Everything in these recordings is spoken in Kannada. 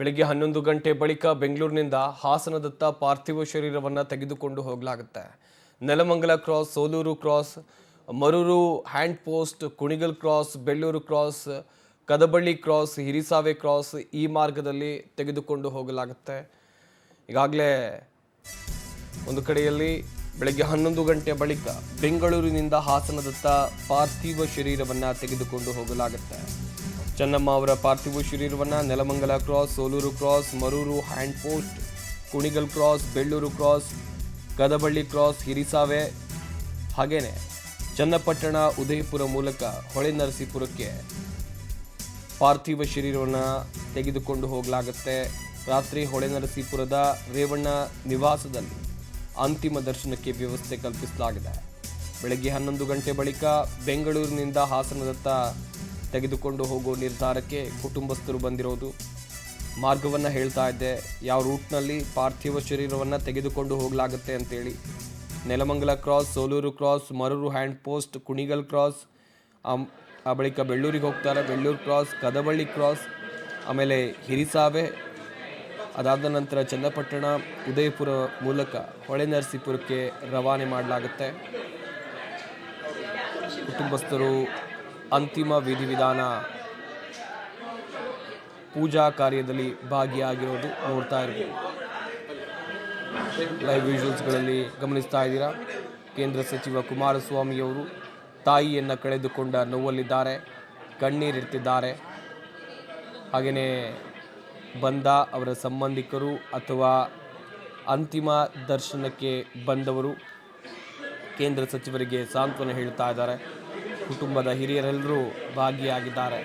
ಬೆಳಿಗ್ಗೆ 11 ಗಂಟೆ ಬಳಿಕ ಬೆಂಗಳೂರಿನಿಂದ ಹಾಸನದತ್ತ ಪಾರ್ಥಿವ ಶರೀರವನ್ನು ತೆಗೆದುಕೊಂಡು ಹೋಗಲಾಗುತ್ತೆ. Nelamangala cross, Soluru cross, Maruru hand post, Kunigal cross, Belluru cross, Kadaballi cross, Hirisave cross ಈ ಮಾರ್ಗದಲ್ಲಿ ತೆಗೆದುಕೊಂಡು ಹೋಗಲಾಗುತ್ತೆ. ಈಗಾಗಲೇ ಒಂದು ಕಡೆಯಲ್ಲಿ ಬೆಳಗ್ಗೆ 11 ಗಂಟೆ ಬಳಿಕ ಬೆಂಗಳೂರಿನಿಂದ ಹಾಸನದತ್ತ ಪಾರ್ಥಿವ ಶರೀರವನ್ನು ತೆಗೆದುಕೊಂಡು ಹೋಗಲಾಗುತ್ತೆ. ಚೆನ್ನಮ್ಮ ಅವರ ಪಾರ್ಥಿವ ಶರೀರವನ್ನು Nelamangala cross, Soluru cross, Maruru hand post, Kunigal cross, Belluru cross, Kadaballi cross, Hirisave ಹಾಗೇನೆ ಚನ್ನಪಟ್ಟಣ, ಉದಯಪುರ ಮೂಲಕ ಹೊಳೆನರಸೀಪುರಕ್ಕೆ ಪಾರ್ಥಿವ ಶರೀರವನ್ನು ತೆಗೆದುಕೊಂಡು ಹೋಗಲಾಗುತ್ತೆ. ರಾತ್ರಿ ಹೊಳೆನರಸೀಪುರದ ರೇವಣ್ಣ ನಿವಾಸದಲ್ಲಿ ಅಂತಿಮ ದರ್ಶನಕ್ಕೆ ವ್ಯವಸ್ಥೆ ಕಲ್ಪಿಸಲಾಗಿದೆ. ಬೆಳಗ್ಗೆ 11 ಗಂಟೆ ಬಳಿಕ ಬೆಂಗಳೂರಿನಿಂದ ಹಾಸನದತ್ತ ತೆಗೆದುಕೊಂಡು ಹೋಗೋ ನಿರ್ಧಾರಕ್ಕೆ ಕುಟುಂಬಸ್ಥರು ಬಂದಿರೋದು. ಮಾರ್ಗವನ್ನು ಹೇಳ್ತಾ ಇದ್ದೆ, ಯಾವ ರೂಟ್ನಲ್ಲಿ ಪಾರ್ಥಿವ ಶರೀರವನ್ನು ತೆಗೆದುಕೊಂಡು ಹೋಗಲಾಗುತ್ತೆ ಅಂತೇಳಿ. Nelamangala cross, Soluru cross, Maruru hand post, Kunigal cross, ಆ ಬಳಿಕ ಬೆಳ್ಳೂರಿಗೆ ಹೋಗ್ತಾರೆ, ಬೆಳ್ಳೂರು ಕ್ರಾಸ್, ಕದಬಳ್ಳಿ ಕ್ರಾಸ್, ಆಮೇಲೆ ಹಿರಿಸಾವೆ, ಅದಾದ ನಂತರ ಚನ್ನಪಟ್ಟಣ, ಉದಯಪುರ ಮೂಲಕ ಹೊಳೆನರಸೀಪುರಕ್ಕೆ ರವಾನೆ ಮಾಡಲಾಗುತ್ತೆ. ಕುಟುಂಬಸ್ಥರು ಅಂತಿಮ ವಿಧಿವಿಧಾನ ಪೂಜಾ ಕಾರ್ಯದಲ್ಲಿ ಭಾಗಿಯಾಗಿರೋದು ನೋಡ್ತಾ ಇರ್ಬೋದು. ಲೈವ್ ವಿಜುವಲ್ಸ್ಗಳಲ್ಲಿ ಗಮನಿಸ್ತಾ ಇದ್ದೀರಾ. ಕೇಂದ್ರ ಸಚಿವ ಕುಮಾರಸ್ವಾಮಿಯವರು ತಾಯಿಯನ್ನು ಕಳೆದುಕೊಂಡ ನೋವಲ್ಲಿದ್ದಾರೆ, ಕಣ್ಣೀರಿಡ್ತಿದ್ದಾರೆ. ಹಾಗೆಯೇ ಬಂದ ಅವರ ಸಂಬಂಧಿಕರು ಅಥವಾ ಅಂತಿಮ ದರ್ಶನಕ್ಕೆ ಬಂದವರು ಕೇಂದ್ರ ಸಚಿವರಿಗೆ ಸಾಂತ್ವನ ಹೇಳ್ತಾ ಇದ್ದಾರೆ. ಕುಟುಂಬದ ಹಿರಿಯರೆಲ್ಲರೂ ಭಾಗಿಯಾಗಿದ್ದಾರೆ.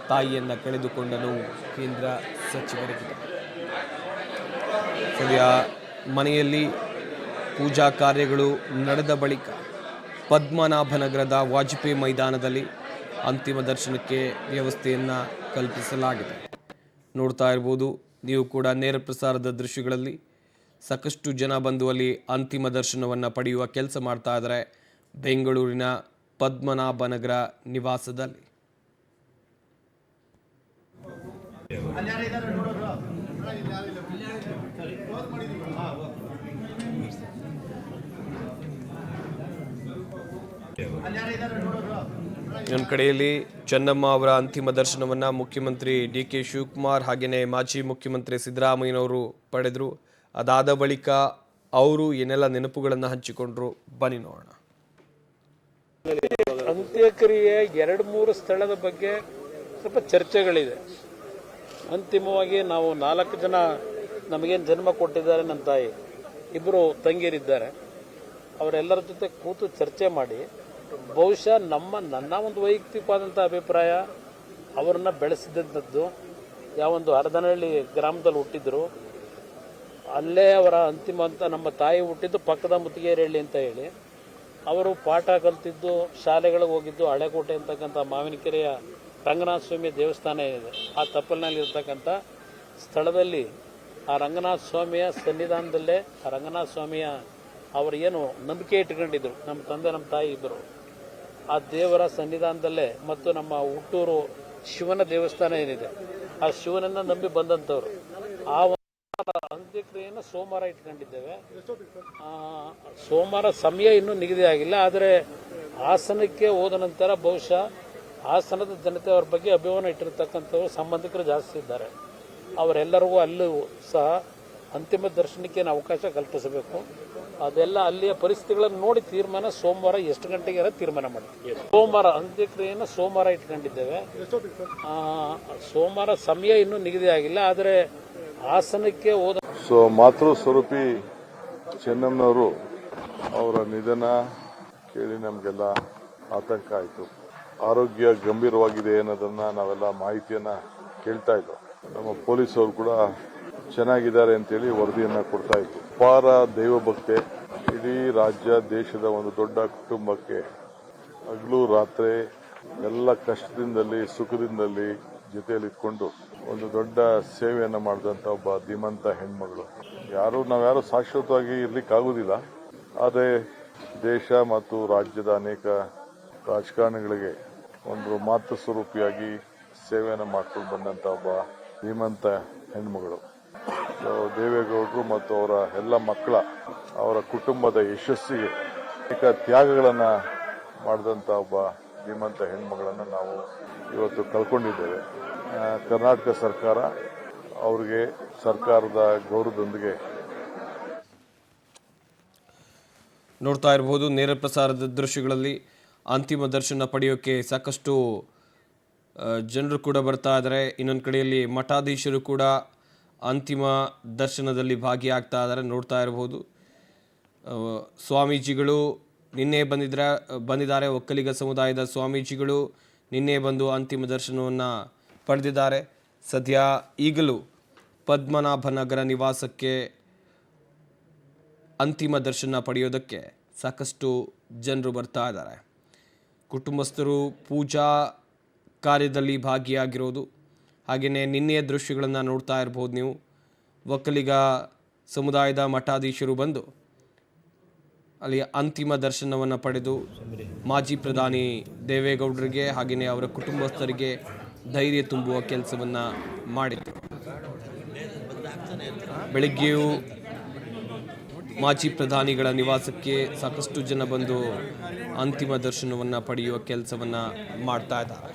ತಾಯಿಯನ್ನು ಕಳೆದುಕೊಂಡ ನೋವು ಕೇಂದ್ರ ಸಚಿವರಿಗೆ. ಸದ್ಯ ಮನೆಯಲ್ಲಿ ಪೂಜಾ ಕಾರ್ಯಗಳು ನಡೆದ ಬಳಿಕ ಪದ್ಮನಾಭನಗರದ ವಾಜಪೇಯಿ ಮೈದಾನದಲ್ಲಿ ಅಂತಿಮ ದರ್ಶನಕ್ಕೆ ವ್ಯವಸ್ಥೆಯನ್ನು ಕಲ್ಪಿಸಲಾಗಿದೆ. ನೋಡ್ತಾ ಇರ್ಬೋದು ನೀವು ಕೂಡ ನೇರ ಪ್ರಸಾರದ ದೃಶ್ಯಗಳಲ್ಲಿ ಸಾಕಷ್ಟು ಜನ ಬಂದು ಅಲ್ಲಿ ಅಂತಿಮ ದರ್ಶನವನ್ನು ಪಡೆಯುವ ಕೆಲಸ ಮಾಡ್ತಾ ಇದ್ದಾರೆ ಬೆಂಗಳೂರಿನ ಪದ್ಮನಾಭನಗರ ನಿವಾಸದಲ್ಲಿ. ಇನ್ನೊಂದು ಕಡೆಯಲ್ಲಿ ಚೆನ್ನಮ್ಮ ಅವರ ಅಂತಿಮ ದರ್ಶನವನ್ನು ಮುಖ್ಯಮಂತ್ರಿ ಡಿ.ಕೆ. ಶಿವಕುಮಾರ್ ಹಾಗೆಯೇ ಮಾಜಿ ಮುಖ್ಯಮಂತ್ರಿ ಸಿದ್ದರಾಮಯ್ಯನವರು ಪಡೆದರು. ಅದಾದ ಬಳಿಕ ಅವರು ಏನೆಲ್ಲ ನೆನಪುಗಳನ್ನು ಹಂಚಿಕೊಂಡ್ರು ಬನ್ನಿ ನೋಡೋಣ. ಅಂತ್ಯಕ್ರಿಯೆ 2-3 ಸ್ಥಳದ ಬಗ್ಗೆ ಸ್ವಲ್ಪ ಚರ್ಚೆಗಳಿದೆ. ಅಂತಿಮವಾಗಿ ನಾವು 4 ಜನ ನಮಗೇನು ಜನ್ಮ ಕೊಟ್ಟಿದ್ದಾರೆ, ನನ್ನ ತಾಯಿ, 2 ತಂಗಿಯರಿದ್ದಾರೆ, ಅವರೆಲ್ಲರ ಜೊತೆ ಕೂತು ಚರ್ಚೆ ಮಾಡಿ ಬಹುಶಃ ನನ್ನ ಒಂದು ವೈಯಕ್ತಿಕವಾದಂಥ ಅಭಿಪ್ರಾಯ, ಅವರನ್ನ ಬೆಳೆಸಿದಂಥದ್ದು ಯಾವೊಂದು ಹರದನಹಳ್ಳಿ ಗ್ರಾಮದಲ್ಲಿ ಹುಟ್ಟಿದ್ರು, ಅಲ್ಲೇ ಅವರ ಅಂತಿಮ ಅಂತ ನಮ್ಮ ತಾಯಿ ಹುಟ್ಟಿದ್ದು ಪಕ್ಕದ ಮುತ್ತಿಗೆರೆಹಳ್ಳಿ ಅಂತ ಹೇಳಿ, ಅವರು ಪಾಠ ಕಲ್ತಿದ್ದು, ಶಾಲೆಗಳಿಗೆ ಹೋಗಿದ್ದು ಹಳೆಕೋಟೆ ಅಂತಕ್ಕಂಥ ಮಾವಿನಕೆರೆಯ ರಂಗನಾಥ ಸ್ವಾಮಿ ದೇವಸ್ಥಾನ ಇದೆ. ಆ ತಪ್ಪಲಿನಲ್ಲಿ ಇರ್ತಕ್ಕಂಥ ಸ್ಥಳದಲ್ಲಿ ಆ ರಂಗನಾಥ ಸ್ವಾಮಿಯ ಸನ್ನಿಧಾನದಲ್ಲೇ ಆ ರಂಗನಾಥ ಸ್ವಾಮಿಯ ಅವರು ಏನು ನಂಬಿಕೆ ಇಟ್ಕೊಂಡಿದ್ರು, ನಮ್ಮ ತಂದೆ ನಮ್ಮ ತಾಯಿ ಇಬ್ಬರು, ಆ ದೇವರ ಸನ್ನಿಧಾನದಲ್ಲೇ ಮತ್ತು ನಮ್ಮ ಹುಟ್ಟೂರು ಶಿವನ ದೇವಸ್ಥಾನ ಏನಿದೆ ಆ ಶಿವನನ್ನ ನಂಬಿ ಬಂದಂಥವ್ರು. ಆ ಅಂತ್ಯಕ್ರಿಯೆಯನ್ನು ಸೋಮವಾರ ಇಟ್ಕೊಂಡಿದ್ದೇವೆ. ಸೋಮವಾರ ಸಮಯ ಇನ್ನೂ ನಿಗದಿ ಆಗಿಲ್ಲ. ಆದರೆ ಹಾಸನಕ್ಕೆ ಹೋದ ನಂತರ ಬಹುಶಃ ಹಾಸನದ ಜನತೆ ಅವ್ರ ಬಗ್ಗೆ ಅಭಿಮಾನ ಇಟ್ಟಿರ್ತಕ್ಕಂಥವ್ರು ಸಂಬಂಧಿಕರು ಜಾಸ್ತಿ ಇದ್ದಾರೆ. ಅವರೆಲ್ಲರಿಗೂ ಅಲ್ಲೂ ಸಹ ಅಂತಿಮ ದರ್ಶನಕ್ಕೆ ಅವಕಾಶ ಕಲ್ಪಿಸಬೇಕು. ಅದೆಲ್ಲ ಅಲ್ಲಿಯ ಪರಿಸ್ಥಿತಿಗಳನ್ನು ನೋಡಿ ತೀರ್ಮಾನ ಸೋಮವಾರ ಎಷ್ಟು ಗಂಟೆಗೆ ತೀರ್ಮಾನ ಮಾಡ್ತೀವಿ. ಸೋಮವಾರ ಅಂತ್ಯಕ್ರಿಯೆಯನ್ನು ಸೋಮವಾರ ಇಟ್ಕೊಂಡಿದ್ದೇವೆ. ಸೋಮವಾರ ಸಮಯ ಇನ್ನೂ ನಿಗದಿ ಆಗಿಲ್ಲ. ಆದರೆ ಹಾಸನಕ್ಕೆ ಹೋದ ಮಾತೃ ಸ್ವರೂಪಿ ಚೆನ್ನಮ್ಮನವರು ಅವರ ನಿಧನ ಕೇಳಿ ನಮಗೆಲ್ಲ ಆತಂಕ ಆಯಿತು. ಆರೋಗ್ಯ ಗಂಭೀರವಾಗಿದೆ ಅನ್ನೋದನ್ನ ನಾವೆಲ್ಲ ಮಾಹಿತಿಯನ್ನ ಕೇಳ್ತಾ ಇದ್ದೋ. ನಮ್ಮ ಪೊಲೀಸರು ಕೂಡ ಚೆನ್ನಾಗಿದ್ದಾರೆ ಅಂತೇಳಿ ವರದಿಯನ್ನ ಕೊಡ್ತಾ ಇತ್ತು. ಅಪಾರ ದೈವಭಕ್ತೆ, ಇಡೀ ರಾಜ್ಯ ದೇಶದ ಒಂದು ದೊಡ್ಡ ಕುಟುಂಬಕ್ಕೆ ಹಗಲು ರಾತ್ರಿ ಎಲ್ಲ ಕಷ್ಟದಿಂದಲಿ ಸುಖದಿಂದಲಿ ಜೊತೆಯಲ್ಲಿ ಇಟ್ಕೊಂಡು ಒಂದು ದೊಡ್ಡ ಸೇವೆಯನ್ನು ಮಾಡಿದಂಥ ಒಬ್ಬ ಧೀಮಂತ ಹೆಣ್ಮಗಳು. ನಾವ್ಯಾರು ಶಾಶ್ವತವಾಗಿ ಇರ್ಲಿಕ್ಕಾಗುವುದಿಲ್ಲ. ಆದರೆ ದೇಶ ಮತ್ತು ರಾಜ್ಯದ ಅನೇಕ ರಾಜಕಾರಣಿಗಳಿಗೆ ಒಂದು ಮಾತೃ ಸ್ವರೂಪಿಯಾಗಿ ಸೇವೆಯನ್ನು ಮಾಡ್ಕೊಂಡು ಬಂದಂಥ ಒಬ್ಬ ಧೀಮಂತ ಹೆಣ್ಮಗಳು. ದೇವೇಗೌಡರು ಮತ್ತು ಅವರ ಎಲ್ಲ ಮಕ್ಕಳ ಅವರ ಕುಟುಂಬದ ಯಶಸ್ಸಿಗೆ ಅನೇಕ ತ್ಯಾಗಗಳನ್ನು ಮಾಡಿದಂಥ ಒಬ್ಬ ಧೀಮಂತ ಹೆಣ್ಮಗಳನ್ನು ನಾವು ಇವತ್ತು ಕಳ್ಕೊಂಡಿದ್ದೇವೆ. ಕರ್ನಾಟಕ ಸರ್ಕಾರ ಅವರಿಗೆ ಸರ್ಕಾರದ ಗೌರವದೊಂದಿಗೆ ನೋಡ್ತಾ ಇರಬಹುದು ನೇರ ಪ್ರಸಾರದ ದೃಶ್ಯಗಳಲ್ಲಿ ಅಂತಿಮ ದರ್ಶನ ಪಡೆಯೋಕ್ಕೆ ಸಾಕಷ್ಟು ಜನರು ಕೂಡ ಬರ್ತಾ ಇದ್ದಾರೆ. ಇನ್ನೊಂದು ಕಡೆಯಲ್ಲಿ ಮಠಾಧೀಶರು ಕೂಡ ಅಂತಿಮ ದರ್ಶನದಲ್ಲಿ ಭಾಗಿಯಾಗ್ತಾ ಇದ್ದಾರೆ. ನೋಡ್ತಾ ಇರಬಹುದು ಸ್ವಾಮೀಜಿಗಳು ನಿನ್ನೆ ಬಂದಿದ್ದಾರೆ. ಒಕ್ಕಲಿಗ ಸಮುದಾಯದ ಸ್ವಾಮೀಜಿಗಳು ನಿನ್ನೆ ಬಂದು ಅಂತಿಮ ದರ್ಶನವನ್ನು ಪಡೆದಿದ್ದಾರೆ. ಸದ್ಯ ಈಗಲೂ ಪದ್ಮನಾಭನಗರ ನಿವಾಸಕ್ಕೆ ಅಂತಿಮ ದರ್ಶನ ಪಡೆಯೋದಕ್ಕೆ ಸಾಕಷ್ಟು ಜನರು ಬರ್ತಾ ಇದ್ದಾರೆ. ಕುಟುಂಬಸ್ಥರು ಪೂಜಾ ಕಾರ್ಯದಲ್ಲಿ ಭಾಗಿಯಾಗಿರೋದು, ಹಾಗೆಯೇ ನಿನ್ನೆಯ ದೃಶ್ಯಗಳನ್ನು ನೋಡ್ತಾ ಇರ್ಬೋದು ನೀವು. ಒಕ್ಕಲಿಗ ಸಮುದಾಯದ ಮಠಾಧೀಶರು ಬಂದು ಅಲ್ಲಿ ಅಂತಿಮ ದರ್ಶನವನ್ನು ಪಡೆದು ಮಾಜಿ ಪ್ರಧಾನಿ ದೇವೇಗೌಡರಿಗೆ ಹಾಗೆಯೇ ಅವರ ಕುಟುಂಬಸ್ಥರಿಗೆ ಧೈರ್ಯ ತುಂಬುವ ಕೆಲಸವನ್ನು ಮಾಡಿದರು. ಬೆಳಗ್ಗೆಯೂ ಮಾಜಿ ಪ್ರಧಾನಿಗಳ ನಿವಾಸಕ್ಕೆ ಸಾಕಷ್ಟು ಜನ ಬಂದು ಅಂತಿಮ ದರ್ಶನವನ್ನು ಪಡೆಯುವ ಕೆಲಸವನ್ನು ಮಾಡ್ತಾ ಇದ್ದಾರೆ.